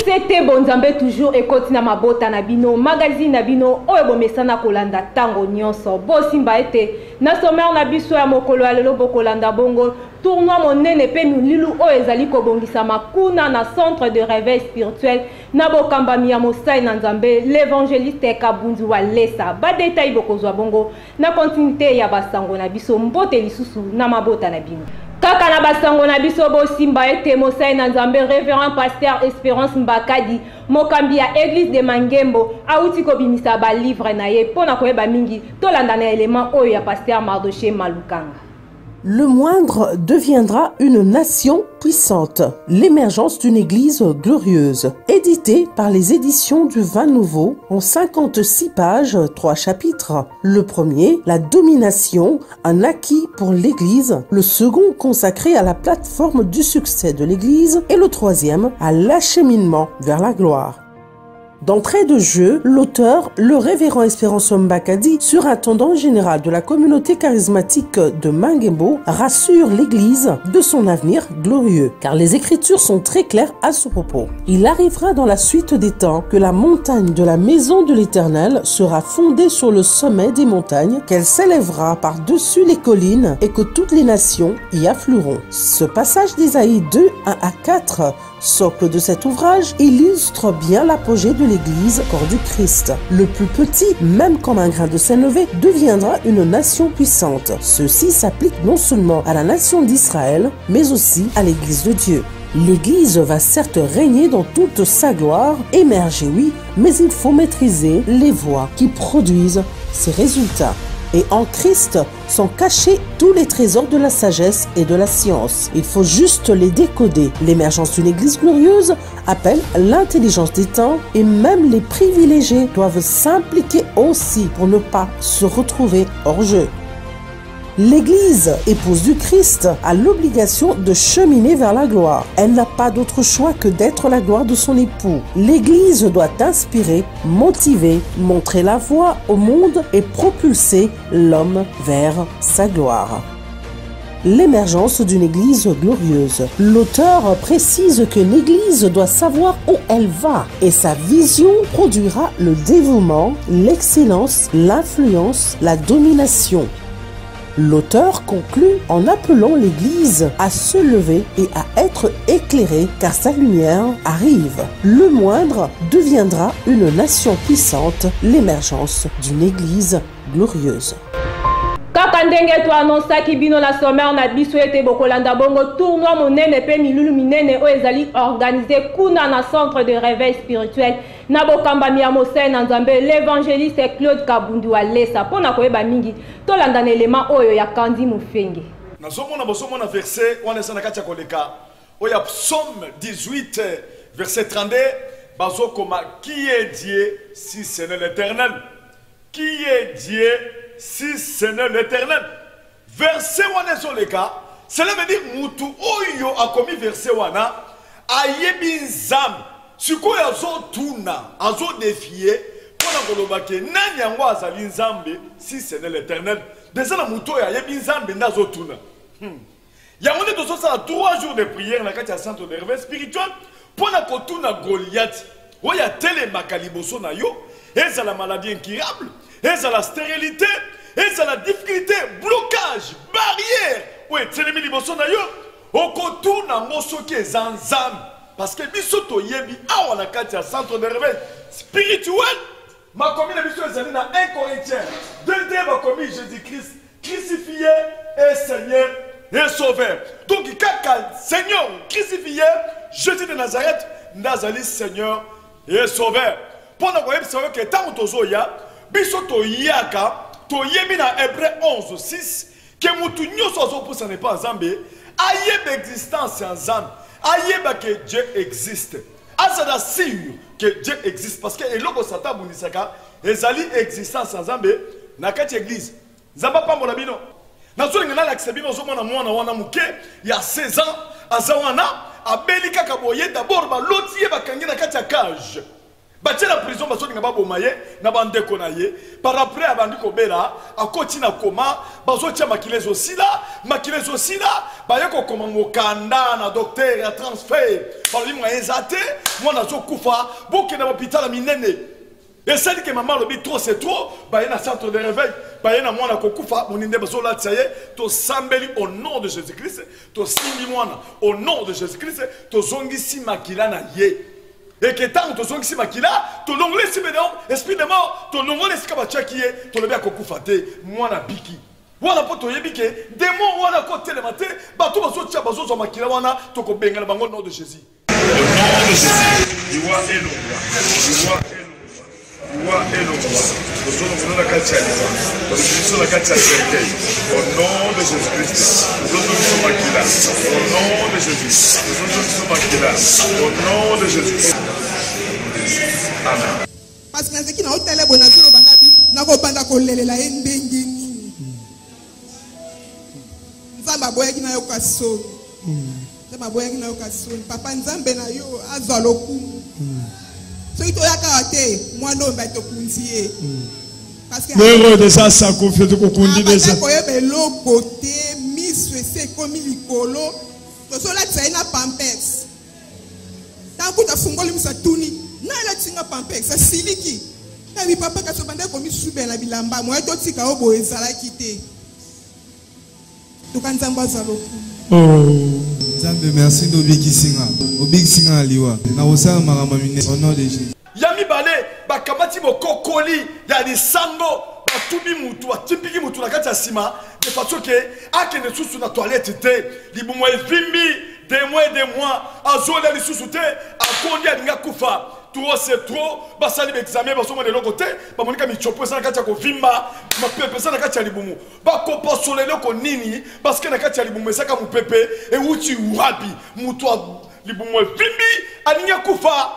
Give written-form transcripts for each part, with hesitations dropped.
C'était Bonzambe toujours et continue mabota na bino magazine na bino oyo bomesana kolanda tango nyonso bosimba ete na sommaire na biso ya mokolo ya lelo bokolanda bongo tournoi monene pe mililu oyo ezali kobongisa makuna na centre de réveil spirituel na bokambami ya mosai na Nzambe l'évangéliste Kabundu wa Lesa ba détail bokozwa bongo na continuité ya basango na biso mbote lisusu na mabota na bino. Kaka na basango na biso bosimba ete mosai na Nzambe révérend pasteur Espérance Mbakadi mokambi ya église de Mangembo auti kobimisa ba livre na ye pona koyeba mingi tolanda na élément oyo ya pasteur Mardoché Malukanga. Le moindre deviendra une nation puissante. L'émergence d'une église glorieuse. Édité par les éditions du Vin Nouveau en 56 pages, 3 chapitres. Le premier, la domination, un acquis pour l'église. Le second, consacré à la plateforme du succès de l'église. Et le troisième, à l'acheminement vers la gloire. D'entrée de jeu, l'auteur, le révérend Espérance Mbakadi, surintendant général de la communauté charismatique de Mangembo, rassure l'Église de son avenir glorieux, car les Écritures sont très claires à ce propos. Il arrivera dans la suite des temps que la montagne de la maison de l'Éternel sera fondée sur le sommet des montagnes, qu'elle s'élèvera par-dessus les collines et que toutes les nations y afflueront. Ce passage d'Ésaïe 2, 1 à 4, socle de cet ouvrage, illustre bien l'apogée de l'Église, corps du Christ. Le plus petit, même comme un grain de sénévé, deviendra une nation puissante. Ceci s'applique non seulement à la nation d'Israël, mais aussi à l'Église de Dieu. L'Église va certes régner dans toute sa gloire, émerger oui, mais il faut maîtriser les voies qui produisent ces résultats. Et en Christ sont cachés tous les trésors de la sagesse et de la science. Il faut juste les décoder. L'émergence d'une église glorieuse appelle l'intelligence des temps et même les privilégiés doivent s'impliquer aussi pour ne pas se retrouver hors jeu. L'Église, épouse du Christ, a l'obligation de cheminer vers la gloire. Elle n'a pas d'autre choix que d'être la gloire de son époux. L'Église doit inspirer, motiver, montrer la voie au monde et propulser l'homme vers sa gloire. L'émergence d'une église glorieuse. L'auteur précise que l'église doit savoir où elle va et sa vision produira le dévouement, l'excellence, l'influence, la domination. L'auteur conclut en appelant l'Église à se lever et à être éclairée car sa lumière arrive. Le moindre deviendra une nation puissante, l'émergence d'une Église glorieuse. Kaka ndenge to annonçaki bino na sommaire na biso ete bokolanda bongo tournoi monene pe milulu minene oyo ezali organisé kuna na centre de réveil spirituel na bokambami ya mosai na Nzambe l'évangéliste Claude Kabundu wa Lesa pona koyeba mingi tolanda na élément oyo ya Kandi Mufenge. Nazomona bosomona verset wana sana kati ya koleka oya psaume 18 verset 32 bazokoma qui est Dieu si ce n'est l'Éternel? Qui est Dieu si ce n'est l'Éternel? Verset wana zoleka, cela veut dire mutu oyo a commis verset wana ayebi nzambe sikoyo azotuna azodefier pona koloba ke nani yango azali nzambe si ce n'est l'Éternel. Déjà na mutu oyo ayebi nzambe ndazotuna yango nde tozosala 3 jours de prière na kati ya centre de réveil spirituel pona kotuna Goliath oyo atelemaka liboso na yo ezala maladie incurable, ezala stérilité, ezala difficulté, blocage, barrière. Oui, c'est les liboso na yo. Okotuna mosoki ezanzam parce que biso to yebi awa na kati ya centre de réveil spirituel. Ma commune biso ezali na 1 Corinthiens. Deux ma commune Jésus-Christ crucifié et Seigneur et Sauveur. Donc kaka Seigneur crucifié, Jésus de Nazareth, nazali Seigneur et Sauveur. Pendant que vous savez que tant que vous avez biso to yaka to yemi na Hébreu 11:6 que mutu nyoso pour ça n'est pas Nzambe ayeb existence en Nzambe ayeba que Dieu existe azada sûr que Dieu existe parce que eloko sata bunisaka ezali existence en Nzambe na kati église Nzamba pambola bino na solinga na lakse bino zo mona mwana wana muke ya 16 ans azawana abeli kaka boye d'abord ba lotiye bakangi na kati ya cage batie la prison baso ninga babomaye na bande konaye par après abandi kobela akoti na koma baso tia makilezo aussi là baye ko koma mokanda na docteur ya transfert par lui mwa ezate mwana zo kufa boke na hôpital minene et celle que maman lobi trop c'est trop baye na centre de réveil baye na mwana ko kufa muninde baso la tsaye to sambeli au nom de Jésus-Christ to simbi mwana au nom de Jésus-Christ to zongisi makila na ye. Et que tant que tu es makila, tu l'ongles si bénéon, esprit de mort, tu l'ongles si kabachakié, tu le bien kokufate, moi na biki. Wana poto yebike, démon wana kote le matin, bato baso tia baso so makila wana, to ko benga le bango nom de Jésus. Au nom de Jésus, Iwa elo, Iwa elo. Iwa elo, au nom de la katia, au nom de la katia cercueil, au nom de Jésus-Christ, au nom de makila, au nom de Jésus, au nom de Jésus. Amen. Parce que qui n'a hôtel bon azuro bangabi na ko banda ko lelela endenge ni nzamba boya kina yo kaso nzamba boya kina yo kaso papa nzambe na yo azaloku so ito yakate mwana omba to kunzie parce que l'heure de ça ça confie de kokundi de ça ko yebe lo côté miswe c'est comme likolo to so la tsaina pampers tanku ta fungoli musatuni na la tinga pampers ça siliki na bi papa ka so banda ko misube na bilamba mo eto tika obo ezala kite to kanzamba zaloku Nzambe merci no big singa aliwa na osala maramba mine au nom de Jésus. Yami bale bakamati mokokoli ya lisango batubi mutu atipiki mutu na kati ya sima de façon que akene susu na toilette te libumo evimbi des mois azola lisusu te akondi alinga kufa trop c'est trop basali examen baso de l'autre côté ba monika michopo sana kati ya kovimba mapepe sana kati ya libumu ba kopa solelo ko nini parce que na kati ya libumu esaka mupepe e uti wapi mutu libumu evimbi alinga kufa.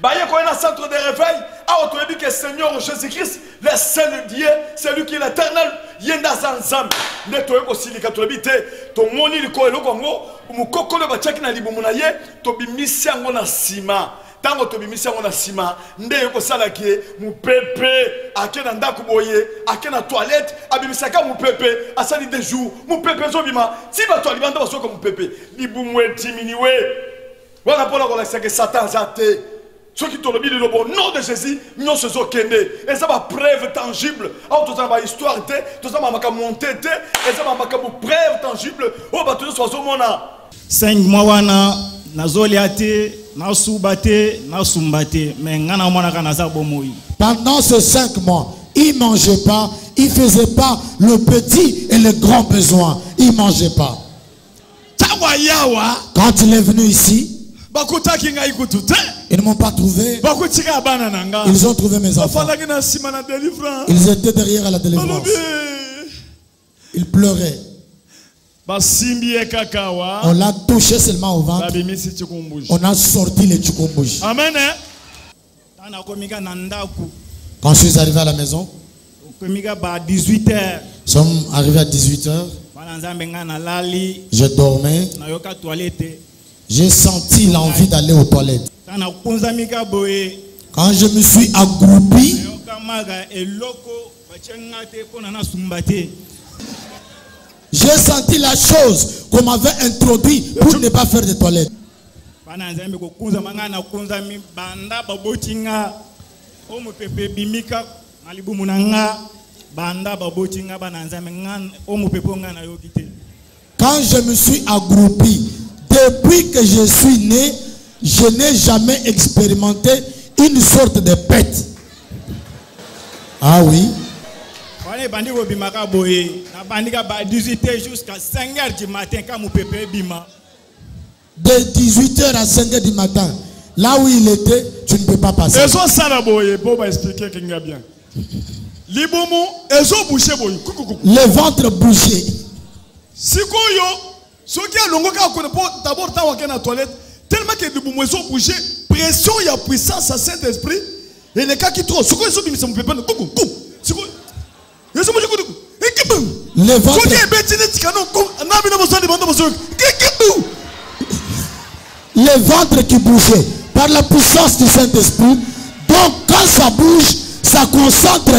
Baye ko na centre de réveil a autorisé que Seigneur Jésus-Christ le seul Dieu c'est lui qui est l'éternel yenda zanzam neto ko silika to bité to moni liko eloko ngo mukokolo ba chaki na libumu na ye to bimisi yango na sima tango to bimisi yango na sima nde ko salaki mupepe akena ndako boye akena toilette abimisaka mupepe asali des jours mupepe zo bima si ba to libanda basoko mupepe libumu diminué voilà pour la que Satan zate. Ceux qui t'ont le nom de Jésus, nous sommes kende. Et ça va preuve tangible. Alors tout ça va histoire te, tout ça va monter te, et ça va preuve tangible. Oh bah tout ça soit mona. 5 mois wana nazoliate, nasubate, nasumbate, mais ngana mona kana za bomoi. Pendant ces 5 mois, il mangeait pas, il faisait pas le petit et le grand besoin. Il mangeait pas. Quand il est venu ici, ils ne m'ont pas trouvé. Ils ont trouvé mes enfants. Ils étaient derrière à la délivrance. Ils pleuraient. On l'a touché seulement au ventre. On a sorti les tchukumbush. Amen. Quand je suis arrivé à la maison, nous sommes arrivés à 18h. Je dormais. J'ai senti l'envie d'aller aux toilettes. Quand je me suis accroupi, j'ai senti la chose qu'on m'avait introduit pour ne pas faire de toilettes. Quand je me suis accroupi, depuis que je suis né, je n'ai jamais expérimenté une sorte de pète. Ah oui. De 18h à 5h du matin, là où il était, tu ne peux pas passer. Le ventre bouché. Ceux qui ont d'abord dans toilette, tellement que les mouvements ont bougé, pression, il y a puissance à Saint-Esprit, et les cas qui trouvent, ce qu'ils sont mis, ça me fait pas le coup. Le ventre. Le ventre qui bougeait par la puissance du Saint-Esprit, donc quand ça bouge, ça concentre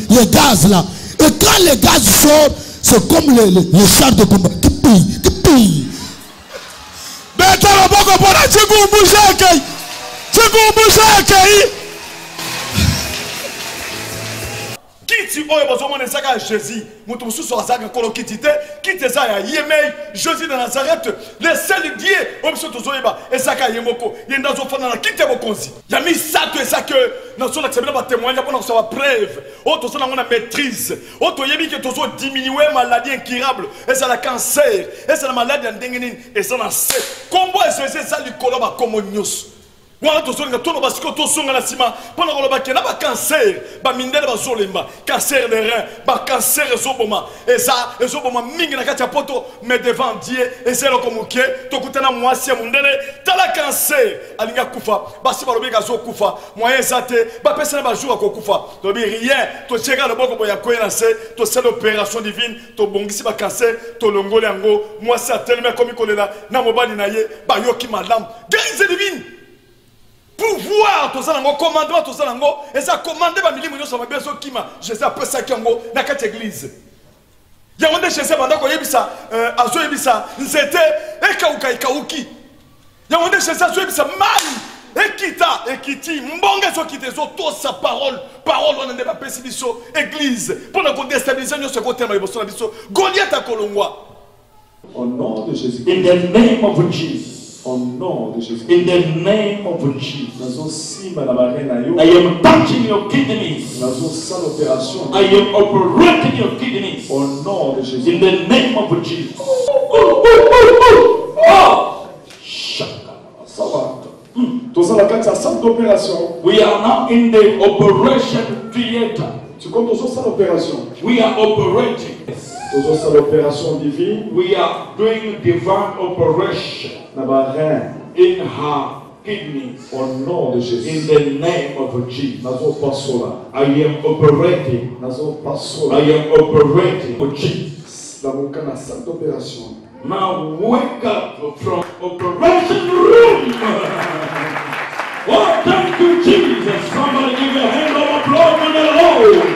les gaz là. Et quand les gaz sortent, c'est comme les chars de combat qui pillent, qui pillent. Kiti oyo bazomona ezaka ya Jésus, mutu mususu azaka kolo kiti te, kiti eza ya Yemei, Jésus de Nazareth, le seul Dieu, oyo biso tozoyeba ezaka yemoko, yenda zofana na kiti bokonzi. Ya misato ezaka na sona tsebela ba témoignage pona ko sa preuve, o to sona ngona maîtrise, o to yebi ke tozo diminuer maladie incurable, eza la cancer, eza la maladie ndengeni, eza na se. Kombo ezeze za likolo ba komo nyos. Wana tozonga tono basiko tosonga na sima pona koloba ke na ba cancer ba mindele bazolemba cancer de rein ba cancer ezoboma ezoboma mingi na kati ya poto mais devant Dieu ezelo komuke tokutana mwasi ya mundele tala cancer alinga kufa basi balobi kazo kufa moyen zate ba pesa na ba jour akokufa to bi rien to cheka le boko boya koyena se to c'est l'opération divine to bongisi ba cancer to longole yango mwasi atelema komi kolela na mobali na ye ba yoki malam guérison divine. Pouvoir, tout ça, commandement, tout ça, et ça commandé par milieu de besoin qui m'a, je sais après ça qui en na quatre église. Il y a un de chez ces bandits qui yebisa, azo yebisa, c'était ekauka ekauki. Il y a un de chez ces azo yebisa mal, ekita, ekiti, mbonga so kite so tout sa parole on ne pas pessibiso église pour nous déstabiliser nous ce côté mais bosso na biso Goliath a kolongwa. Au nom de Jésus. In the name of Jesus. Au nom de Jésus. In the name of Jesus. I am touching your kidneys. I am operating your kidneys. Au nom de Jésus. In the name of Jesus. We are now in the operation theater. We are operating. L'opération divine. We are doing divine operation in her kidneys. Au nom de Jésus. In the name of Jesus. I am operating. I am operating for Jesus. Now wake up from operation room. Oh, thank you, Jesus. Somebody give a hand of applause to the Lord.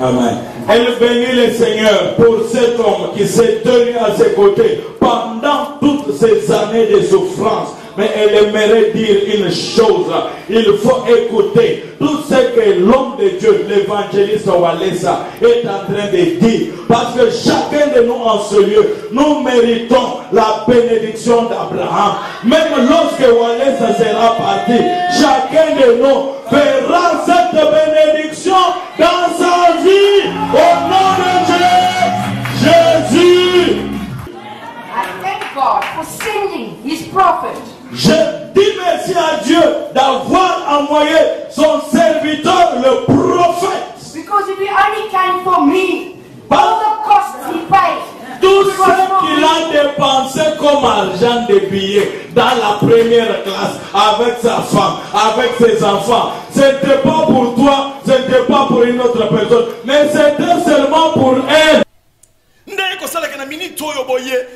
Amen. Elle bénit le Seigneur pour cet homme qui s'est tenu à ses côtés pendant toutes ces années de souffrance. Mais elle aimerait dire une chose. Il faut écouter tout ce que l'homme de Dieu, l'évangéliste Walesa, est en train de dire. Parce que chacun de nous en ce lieu, nous méritons la bénédiction d'Abraham. Même lorsque Walesa sera parti, chacun de nous verra cette bénédiction dans sa vie. Au nom de Jésus. I thank God for sending his prophet. Je dis merci à Dieu d'avoir envoyé son serviteur, le prophète. Because if he only came for me, all the costs he paid. Tout ce qu'il a dépensé comme argent de billets dans la première classe, avec sa femme, avec ses enfants, ce n'était pas pour toi, ce n'était pas pour une autre personne, mais c'était seulement pour elle. Ndeko sala kana minute oyo boye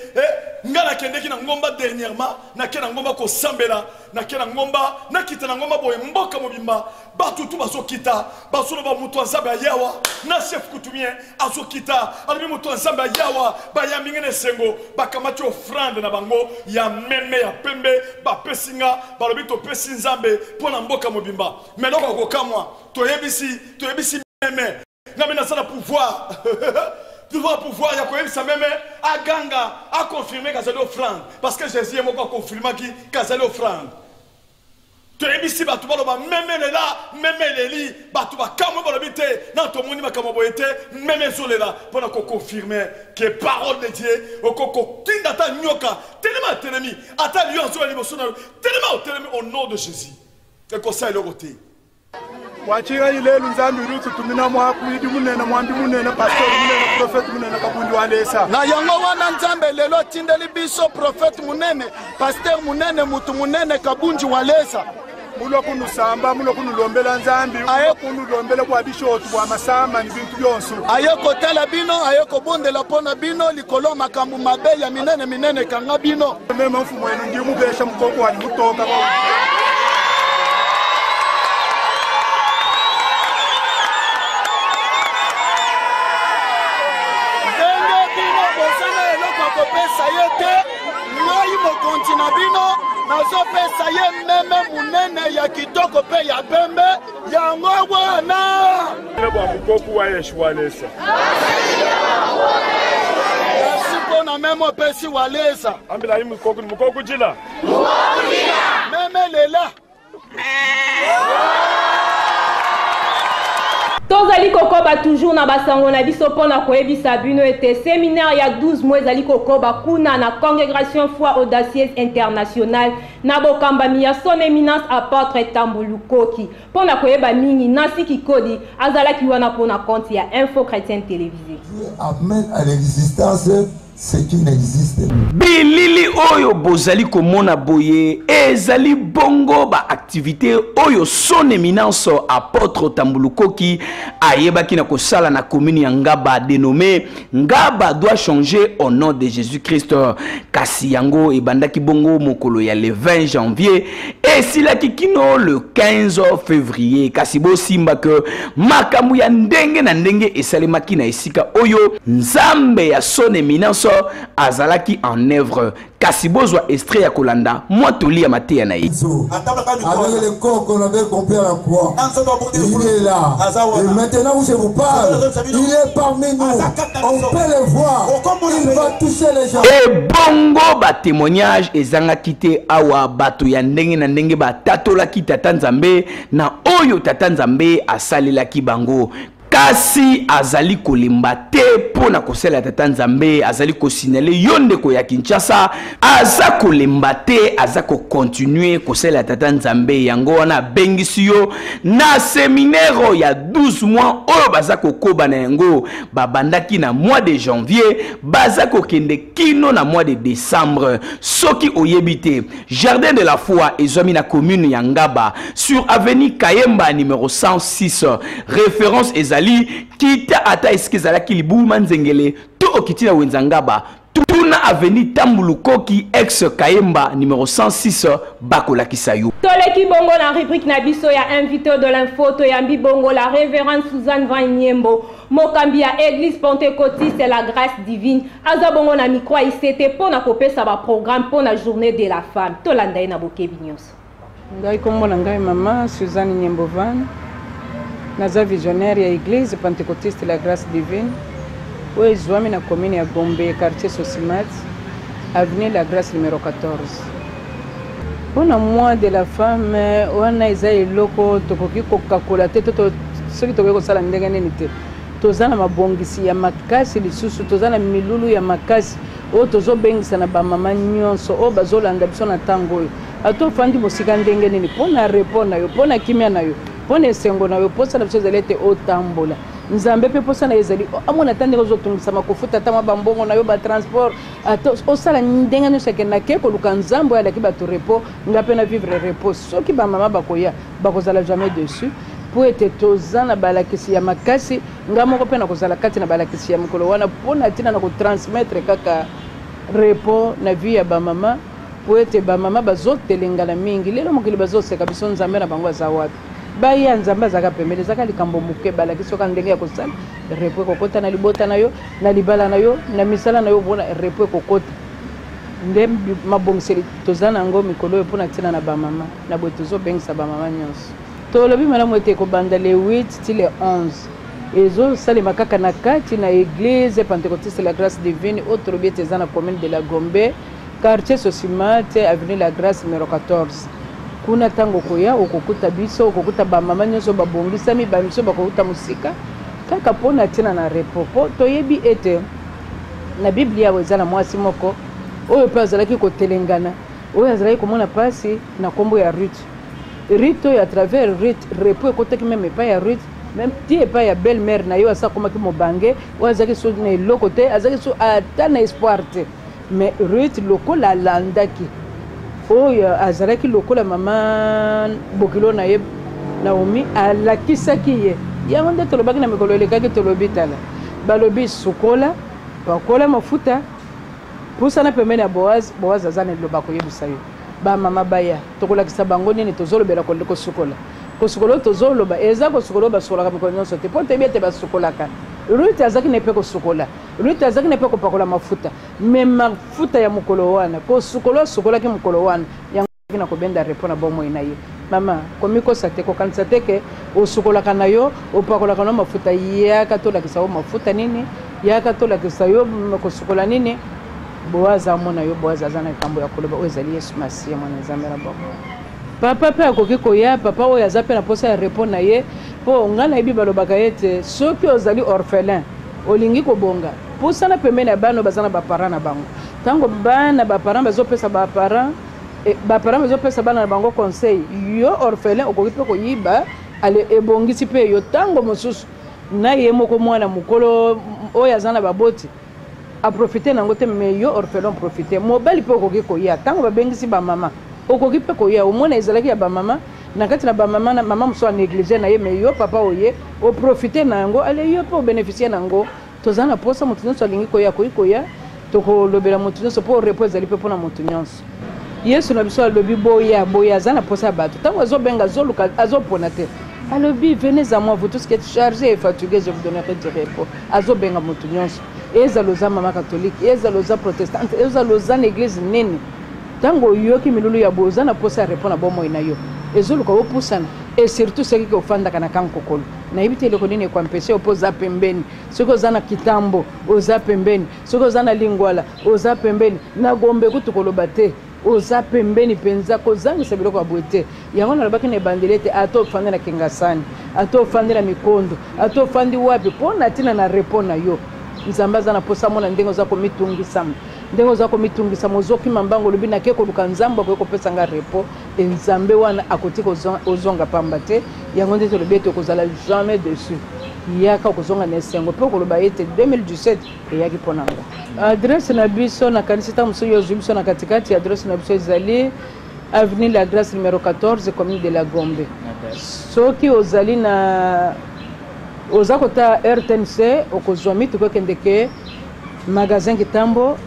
ngala kendeki na ngomba dernièrement na kena ngomba ko sambela na kena ngomba na kita na ngomba boye mboka mobimba batu tu baso kita baso ba mutu nzambe yawa na chef kutumie aso kita alibi mutu nzambe yawa ba ya mingene sengo bakamati offrande na bango ya meme ya pembe ba pesinga ba lobi to pesi nzambe pona mboka mobimba meloko ko kamwa to yebisi meme ngame na sala pouvoir pouvoir il y a quand même ça même à ganga à confirmer qu'à offrande parce que Jésus est moko confirmer qui qu'à offrande to ebisi batu baloba même là même leli batu ba kamo balobité na to moni makamo boyete même zolela pour confirmer que parole de Dieu okoko tinda ta nyoka tellement telemi ata lion zo liboso na tellement au nom de Jésus que conseil le côté wachira ilelu nzambi rutu tumina mwaku idi munene mwambi munene pastor munene prophet munene kabundi walesa na yango wana nzambe lelo tindeli biso prophet munene pasteur munene mutu munene kabunji walesa mulo kunu samba mulo kunu lombela nzambi mulo kunu lombela kwa bishotu bwa masamba ni bintu byonso ayeko tala bino ayeko bondela pona bino likolo makambu mabe ya minene kanga bino mema mfumo yenu ndi mubesha mukoko wali mutoka pesa yete ngai mokonzi na bino nazopesa ye meme munene ya kitoko pe ya pembe yango wana bwa mukoku wa yeshwalesa yasiko na meme pesi walesa ambila yi mukoku jila meme lela tozali kokoba toujours na basango na biso pona koyebisa bino ete séminaire ya 12 mois ezali kokoba kuna na congrégation foi audacieuse internationale na bokambami ya son éminence apôtre Tambolu Koki pona koyeba mingi Nancy Kikodi azalaki wana pona compte ya Info Chrétienne télévisée. Amène à l'existence ce qui n'existe. Bilili oyo bozali komona boye ezali bongo ba activité oyo son éminence apôtre Tambolu Koki ayebaki na kosala na commune ya Ngaba dénommé Ngaba doit changer au nom de Jésus-Christ. Kasi yango ebandaki bongo mokolo ya le 20 janvier et silaki kino le 15 février. Kasi bo simba que makambu ya ndenge na ndenge esalemaki na esika oyo nzambe ya son éminence azalaki en œuvre. Kasi bozwa extrait ya kolanda moi toli ya mateya na ye. Avec le corps qu'on avait compris à la croix, il est là. Et maintenant où je vous parle, il est parmi nous. On peut le voir. Il va toucher les gens. Et bongo ba témoignage ezanga kite awa bato ya ndenge na ndenge ba tatola ki tata nzambe na oyo tata nzambe asalelaki bango. Kasi azali kolimba te pona kosela tata nzambe azali kosinale yonde ko ya Kinshasa aza kolimba te aza ko continuer kosela tata nzambe yango wana bengisi yo na séminaire ya 12 mois oyo baza kokoba na yango babandaki na mois de janvier baza kokende kino na mois de décembre soki oyebite jardin de la foi ezwami na commune ya Ngaba sur avenue Kayemba numéro 106 référence ezali kita ata eskizala kilibuma nzengele to okiti na wenzangaba tuna avenue Tambolu Koki ex Kayemba numéro 106 bakola kisayu toleki bongo na rubrique na biso ya invité de l'info to yambi bongo la révérende Suzanne Van Nyembo mokambi ya église pentecôtiste et la grâce divine aza bongo na micro isete pona kopesa ba programme pona journée de la femme to landai na bokebi nyonso ngai kombo na ngai mama Suzanne Nyembo Van naza visionnaire ya église pentecôtiste la grâce divine oyo ezwami na commune ya Gombe quartier Sosimat avenue la grâce numéro 14 mpona mois de la femme wana eza eloko tokoki kokakola te soki tokoki kosala ndenge nini te toza na mabongisi ya makasi lisusu toza na milulu ya makasi oyo tozobengisa na bamama nyonso oyo bazolanda biso na ntango oyo ato ofandi mosika ndenge nini mpona repo na yo mpona kimia na yo mpona esengo na yo posa na biso ezali ete otambola nzambe mpe posa na yo ezali amona ta ndenge ozotungisama kofuta ata mwa bambongo na yo batransport osala ndenge nyonso akende ake koluka nzambe oyo alaki bato repo nga mpe na vivre repo soki bamama bakoya bakozala jamais dessus po ete toza na balakisi ya makasi nga moko mpe na kozala kati na balakisi ya mokolo wana mpona ntina na kotransmettre kaka repo na vie ya bamama po ete bamama bazotelengana mingi lelo mokili bazoseka biso nzambe na bango aza wapi baya nzambe azaka pembele ezaka likambo moke balaki soka ndenge ya kosala repo ekokota na libota na yo na libala na yo na misala na yo mpona repo ekokota nde mabongiseli toza nango mikolo oyo mpona ntina na bamama na boye tozobengisa bamama nyonso tolobi malamu ete ekobanda le 8 ti le 11 ezosalema kaka na kati na église pentecôtiste la grâce divine oyo tolobi ete eza na commune de la Gombe quartier Sosimate avenue la grâce numéro 14 kuna tango koya okokuta biso okokuta bamama nyonso babongisami bamiso bakokuta musika kaka mpona ntina na repo po toyebi ete na biblia awo eza na mwasi moko oyo mpe azalaki kotelengana oyo azalaki komona mpasi na nkombo ya Ruth oyo à travers Ruth repo ekotaki meme epai ya Ruth même ti epai ya belle mère na yo asa akomaki mobange oyo azalaki so na eloko te azalaki so ata na espoir te mais Ruth lokola alandaki oyo azalaki lokola mama bokilo na ye Naomi alakisaki ye yango nde tolobaki na mikolo elekaki tolobi tala balobi sukola bakola mafuta pusana pembeni ya Boaz aza na liloba koyebisa yo bamama baya tokolakisa bango nini tozolobela kosukola kosukola tozoloba eza kosukola basukolaka mikolo nyonso te mpo tebi ete basukolaka Ruth azaki na mpe kosukola Ruth azaki na mpe kopakola mafuta me mafuta ya mokolo wana kosukola sukolaki mokolo wana yango na kobenda repo na bomoi na ye mama komikosa te kokanisa te ke osukolaka na yo opakolaka na mafuta yaka tolakisa yo mafuta nini yaka tolakisa yo kosukola nini Boaz amona yo Boaz aza na likambo ya koloba oyo ezali Yesu Masiya mwana Nzambe na bango papa mpe akoki koya papa oyo aza mpe na posa ya repo na ye mpo ngai nayebi balobaka ete soki ozali orphelin olingi kobonga pusana pembeni ya bana baza na baparent na bango ntango bana baparent bazopesa baparent bazopesa bana na bango conseil yo orphelin okoki mpe koyiba ale ebongisi mpe yo ntango mosusu na ye moko mwana mokolo oyo aza na baboti aprofite nango te me yo orphelin profite mobali mpe okoki koya ntango babengisi bamama okoki mpe koya omona ezalaki ya bamama na kati na bamama mama mosusu anéglige na ye me yo papa oye oprofite na yango ale yo mpe obénéficie na yango toza na posa moto nyonso alingi koya akoki koya tokolobela moto nyonso mpo repo ezali mpe mpona moto nyonso Yesu na biso alobi boya aza na posa ya bato ntango azobenga azoluka azopona te alobi venez à moi vous tous qui êtes chargés et fatigués je vous donnerai du repos azobenga moto nyonso ezala oza mama catholique ezala oza protestante ezala oza na église nini ntango oyoki milulu ya boye oza na posa ya repo na bomoi na yo ezoluka opusana et surtout soki ke ofandaka na kankokolo nayebi te eloko nini ekwampeshe opo oza pembeni soki oza na kitambo oza pembeni soki oza na lingwala oza pembeni na gombe kutu koloba te oza pembeni mpenza kozangisa biloko ya boye te yango nalobaki na ebandeli ete ata ofandi na kingasani ata ofandi na mikondo ata ofandi wapi mpo na ntina na repo na yo Nzambe aza na posa mona ndenge oza komitungisama ndenge oza komitungisama ozokima mbango olobi nake koluka Nzambe akoki kopesa nga repo Nzambe wana akoti kozonga pamba te yango nde tolobi ete okozala jamais dessus yaka okozonga na esengo mpe okoloba ete 2017 eyaki mpo na nga adresse na biso nakanisi ntango mosusu yo ozwi biso na katikati adresse na biso ezali avenue la Grâce numéro 14 commune de la Gombe soki ozali na oza kota RTNC okozwa mituko ekende ke magasin kitambo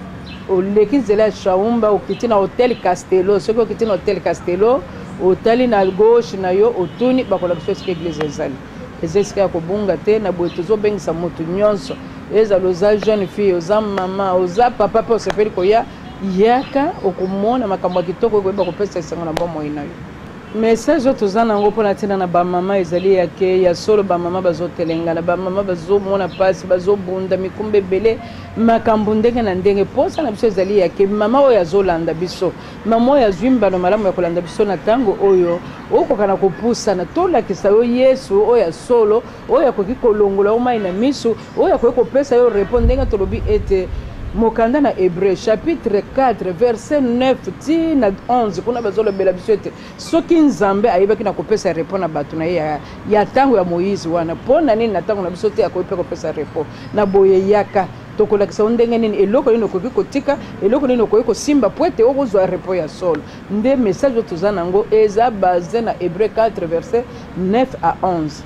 oleki nzela ya Shaumba okiti na hotel Castello soki okiti na hotel Castello otali na gauche na yo otuni bakolakisa esika église ezali eza esika ya kobunga te na boye tozobengisa moto nyonso ezala oza jeune fille oza mama oza papa mpe osepeli koya yaka okomona makambo ya kitoko okoyeba kopesa esengo na bomoi na yo message oyo toza nango mpona ntina na bamama ezali yake ya solo bamama bazotelengana bamama bazomona mpasi bazobunda mikumba ebele makambo ndenge na ndenge mposa na biso ezali yake mama oyo azolanda biso mama oyo azwi mbano malamu ya kolanda biso na ntango oyo okoka na kopusana tolakisa yo Yesu oyo ya solo oyo akoki kolongola yo mai na miso oyo akoki kopesa yo repo ndenge tolobi ete mokanda na Hébreu chapitre 4 verset 9 ti na 11 kuna bazolobela biso ete soki Nzambe ayebaki na kopesa repo na bato na ye ya ntango ya Moïse wana mpo na nini na ntango na biso te akoki mpe kopesa repo na boye yaka tokolakisa yo ndenge nini eloko nini okoki kotika eloko nini okoki kosimba po ete okozwa repo ya solo nde message oyo toza nango eza base na Hébreu 4 verset 9 à 11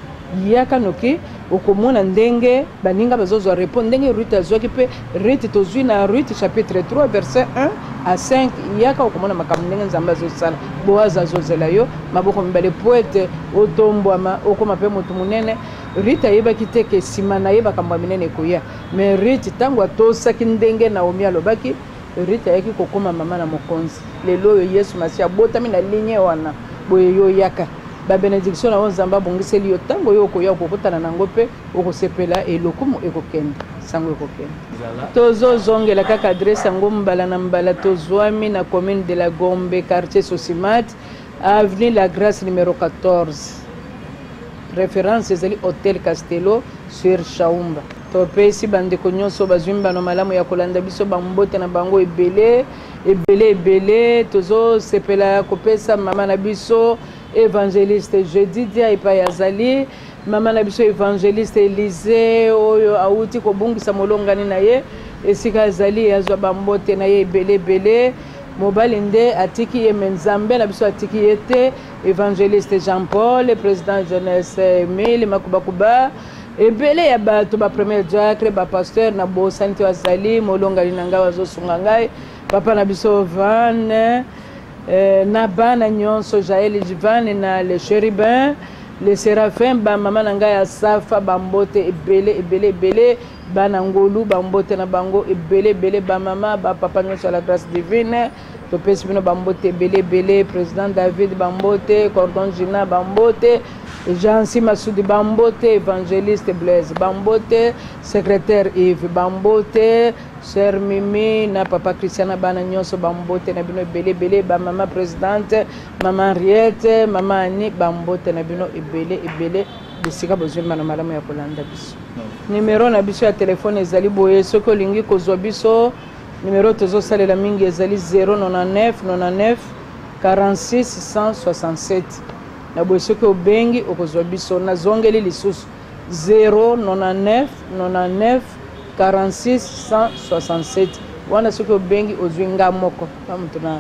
yaka noki okomona ndenge baninga bazozwa repo ndenge Ruth azwaki mpe Ruth tozwi na Ruth chapitre 3 verset 1 à 5 yaka okomona makambo ndenge Nzambe azosala Boaz azozela yo maboko mibale po ete otombwama okoma mpe moto monene Ruth ayebaki te ke nsima na ye makambo ya minene ekoya mais Ruth ntango atosaki ndenge Naomi alobaki Ruth ayaki kokoma mama na mokonzi lelo oyo Yesu Masiya abotami na ligne wana boye yo yaka ba bénédiction na Nzambe abongiseli yo ntango yo okoya okokutana nango mpe okosepela elokumu ekokende sango ekokende tozozongela kaka adresse yango mbala na mbala tozwami na commune de la Gombe quartier Sosimat avenue la Grâce numéro 14 référence ezali hôtel Castello sur Shaumba topesi bandeko nyonso bazwi mbano malamu ya kolanda biso bambote na bango ebele tozosepela kopesa mama na biso évangéliste jeudi dia epai azali mama na biso évangéliste Élysée oyo auti kobungisa molongani na ye esika azali azwa bambote na ye ebele mobali nde atiki ye menzambe na biso atiki ye te évangéliste Jean Paul président jeunesse Emile Makubakuba ebele ya bato ba premier diacre ba pasteur na bosani te bazali molonga linanga bazosunga ngai papa na biso Van na bana nyonso Jaël Jivan na le chérubin les séraphins ba mama na ngai asafa bambote ebele bana ngolu bambote na bango ebele ba mama ba papa nyonso à la grâce divine topesi bino bambote ebele président David bambote Cordon Gina bambote Jean-Si Massoudi bambote évangéliste Blaise bambote secrétaire Yves bambote sœur Mimi na papa Christiana bana nyonso bambote na bino ebele ba mama présidente maman Henriette maman Annie bambote na bino ebele bisika bozwi bana malamu ya kolanda biso numéro na biso ya telefone ezali boye soki olingi kozwa biso numéro tozosalela mingi ezali 099 99 46 167 na boye soki obengi okozwa biso nazongeli lisusu 099 99 46 167 wana soki obengi ozwi nga moko pamutu na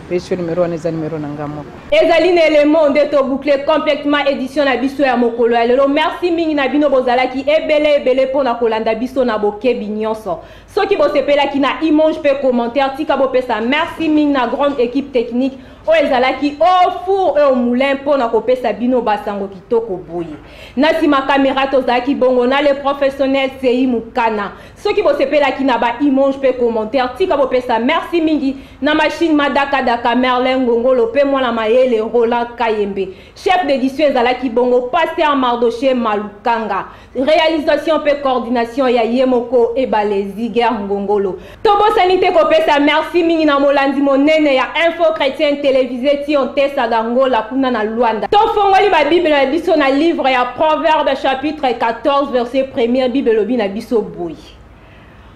pesi numéro wana eza numéro na nga moko ezali na élément nde toboucle complètement édition na biso ya mokolo ya lelo merci mingi na bino bozalaki ebele mpona kolanda biso na bokebi nyonso soki bosepelaki na image mpe commentaire tika bopesa merci mingi na grande équipe technique oyo ezalaki au four et au moulin mpona kopesa bino basango kitoko boye na nsima caméra tozalaki bongo na le professionnel Sei Mukana soki bosepelaki na baimage mpe commentaire tika bopesa merci mingi na machine madaka Merlin Ngongolo mpe mwana mayele Roland Kayembe chef d'édition ezalaki bongo Pasteur Mardoché Malukanga réalisation mpe coordination ya Yemoko Ebale Ziger Ngongolo tobosani te kopesa merci mingi na molandi monene ya Info Chrétien télévisé ti ontesa gangola kuna na Luanda tofongoli ba bible na biso na livre ya Proverbe chapitre 14 verset 1er bible lobi na biso boyi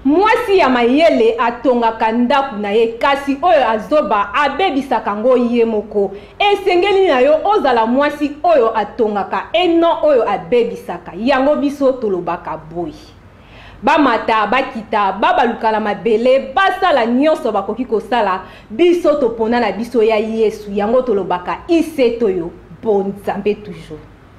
mwasi ya mayele atongaka ndaku na ye kasi oyo azoba abebisaka ngo ye moko esengeli na yo ozala mwasi oyo atongaka eno oyo abebisaka yango biso tolobaka boyi bamata bakita babalukala mabele basala nyonso bakoki kosala biso topona na biso ya Yesu yango tolobaka iseto yo bon Nzambe toujours